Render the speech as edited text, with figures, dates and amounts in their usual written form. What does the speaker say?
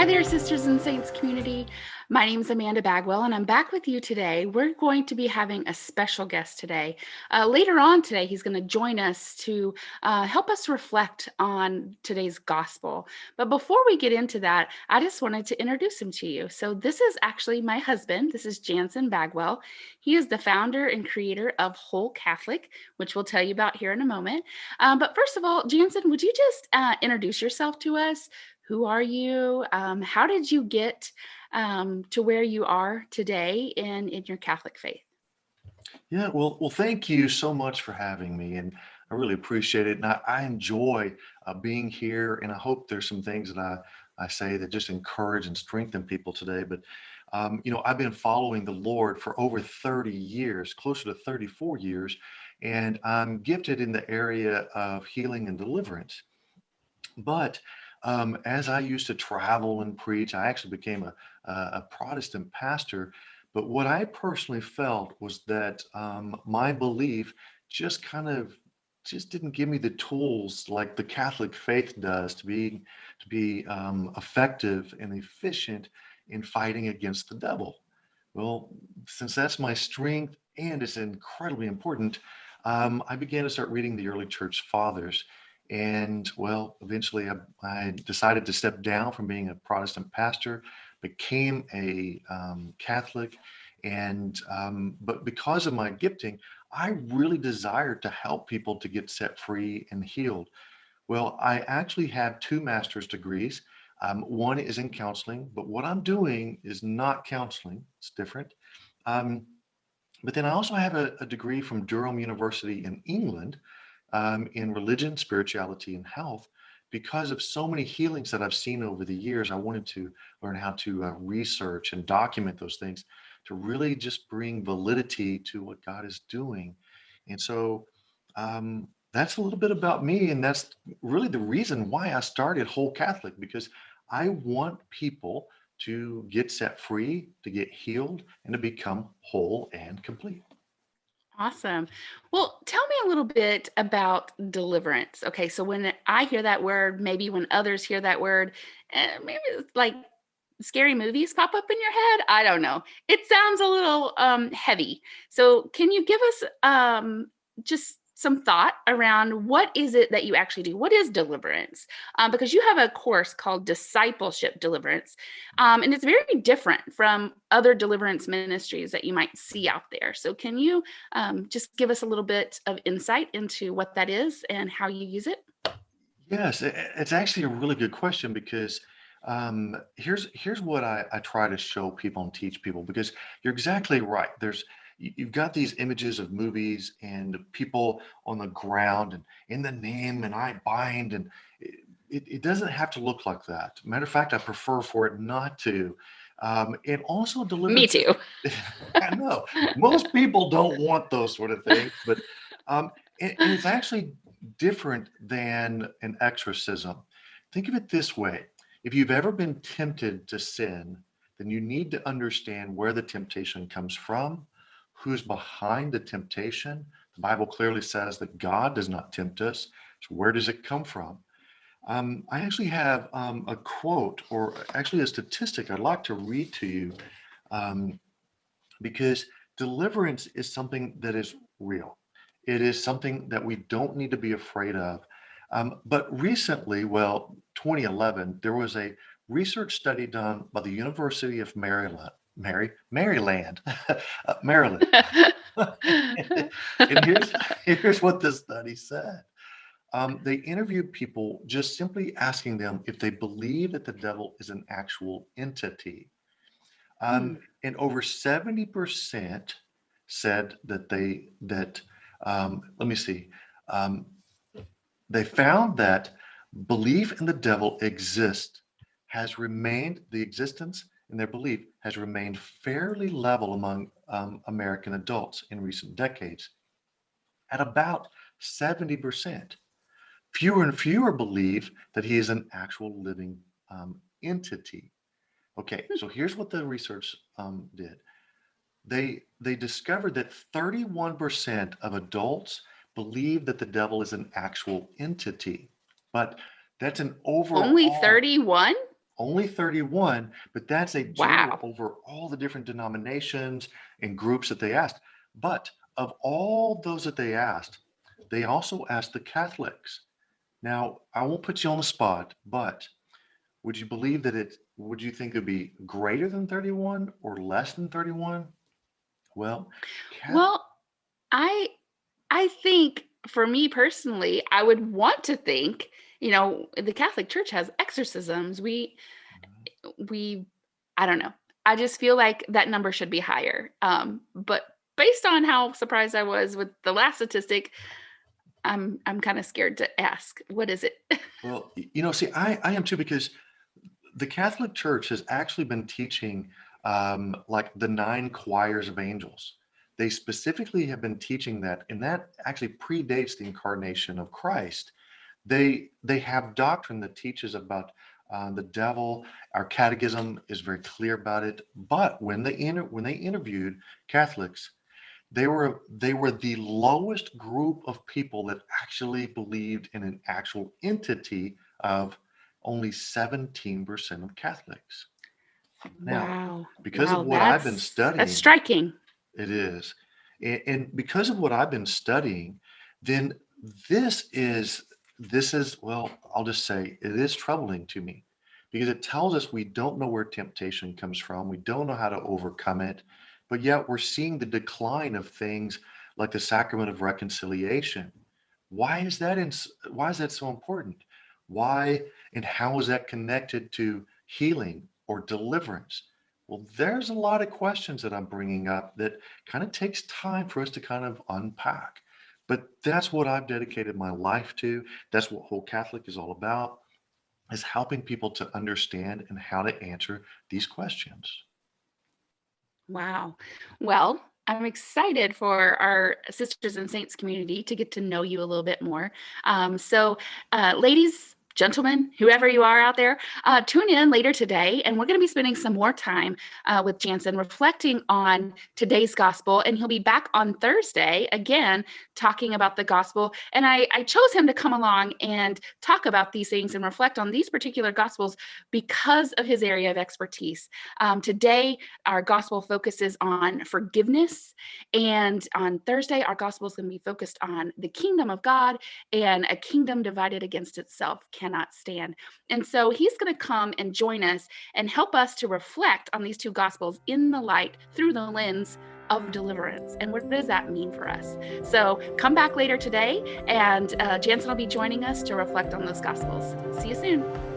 there, Sisters and Saints community. My name is Amanda Bagwell, and I'm back with you today. We're going to be having a special guest today. Later on today, he's going to join us to help us reflect on today's gospel. But before we get into that, I just wanted to introduce him to you. So this is actually my husband. This is Jansen Bagwell. He is the founder and creator of Whole Catholic, which we'll tell you about here in a moment. But first of all, Jansen, would you just introduce yourself to us? Who are you? How did you get to where you are today in your Catholic faith? Yeah, well, thank you so much for having me, and I really appreciate it. And I enjoy being here, and I hope there's some things that I say that just encourage and strengthen people today. But I've been following the Lord for over 30 years, closer to 34 years, and I'm gifted in the area of healing and deliverance. But as I used to travel and preach, I actually became a Protestant pastor. But what I personally felt was that my belief just kind of just didn't give me the tools like the Catholic faith does to be effective and efficient in fighting against the devil. Well, since that's my strength and it's incredibly important, I began to start reading the early church fathers. And well, eventually I decided to step down from being a Protestant pastor, became a Catholic. And but because of my gifting, I really desired to help people to get set free and healed. Well, I actually have two master's degrees. One is in counseling, but what I'm doing is not counseling. It's different. Um, but then I also have a degree from Durham University in England in religion, spirituality, and health. Because of so many healings that I've seen over the years, I wanted to learn how to research and document those things to really just bring validity to what God is doing. And so that's a little bit about me. And that's really the reason why I started Whole Catholic, because I want people to get set free, to get healed, and to become whole and complete. Awesome. Well, tell me a little bit about deliverance. Okay, so when I hear that word, maybe when others hear that word, maybe it's like scary movies pop up in your head. I don't know. It sounds a little heavy. So, can you give us just some thought around what is it that you actually do? What is deliverance? Because you have a course called Discipleship Deliverance, and it's very different from other deliverance ministries that you might see out there. So, can you just give us a little bit of insight into what that is and how you use it? Yes, it's actually a really good question because here's what I try to show people and teach people, because you're exactly right. You've got these images of movies and people on the ground and in the name and I bind, and it doesn't have to look like that. Matter of fact, I prefer for it not to. And also Me deliverance. too. I know most people don't want those sort of things, but um, and it's actually different than an exorcism. Think of it this way: if you've ever been tempted to sin, then you need to understand where the temptation comes from, who's behind the temptation. The Bible clearly says that God does not tempt us. So where does it come from? I actually have a quote, or actually a statistic I'd like to read to you, um, because deliverance is something that is real. It is something that we don't need to be afraid of. But recently, well, 2011, there was a research study done by the University of Maryland, Maryland. And here's what the study said. They interviewed people just simply asking them if they believe that the devil is an actual entity. Hmm. And over 70% said let me see, um, they found that belief in the devil the existence and their belief has remained fairly level among American adults in recent decades at about 70%. Fewer and fewer believe that he is an actual living entity. Okay, so here's what the research did. They discovered that 31% of adults believe that the devil is an actual entity, but that's an Only overall. 31? only 31, but that's a general Wow. over all the different denominations and groups that they asked. But of all those that they asked, they also asked the Catholics. Now, I won't put you on the spot, but would you believe that would you think it'd be greater than 31 or less than 31? Well, Catholic, Well, I I think for me personally, I would want to think, the Catholic Church has exorcisms. We I don't know. I just feel like that number should be higher. But based on how surprised I was with the last statistic, I'm kind of scared to ask. What is it? well, see, I am too, because the Catholic Church has actually been teaching like the nine choirs of angels. They specifically have been teaching that, and that actually predates the incarnation of Christ. They have doctrine that teaches about the devil. Our catechism is very clear about it. But when they interviewed Catholics, they were the lowest group of people that actually believed in an actual entity of only 17% of Catholics. Now, Wow. because of Wow, what I've been that's studying, striking. it is. And because of what I've been studying, then this is well, I'll just say it is troubling to me, because it tells us we don't know where temptation comes from. We don't know how to overcome it, but yet we're seeing the decline of things like the sacrament of reconciliation. Why is that so important? Why and how is that connected to healing or deliverance? Well, there's a lot of questions that I'm bringing up that kind of takes time for us to kind of unpack. But that's what I've dedicated my life to. That's what Whole Catholic is all about, is helping people to understand and how to answer these questions. Wow. Well, I'm excited for our Sisters and Saints community to get to know you a little bit more. Ladies, gentlemen, whoever you are out there, tune in later today, and we're going to be spending some more time with Jansen reflecting on today's gospel. And he'll be back on Thursday again talking about the gospel. And I chose him to come along and talk about these things and reflect on these particular gospels because of his area of expertise. Today, our gospel focuses on forgiveness. And on Thursday, our gospel is going to be focused on the kingdom of God, and a kingdom divided against itself cannot stand. And so he's going to come and join us and help us to reflect on these two gospels in the light through the lens of deliverance. And what does that mean for us? So come back later today, and Jansen will be joining us to reflect on those gospels. See you soon.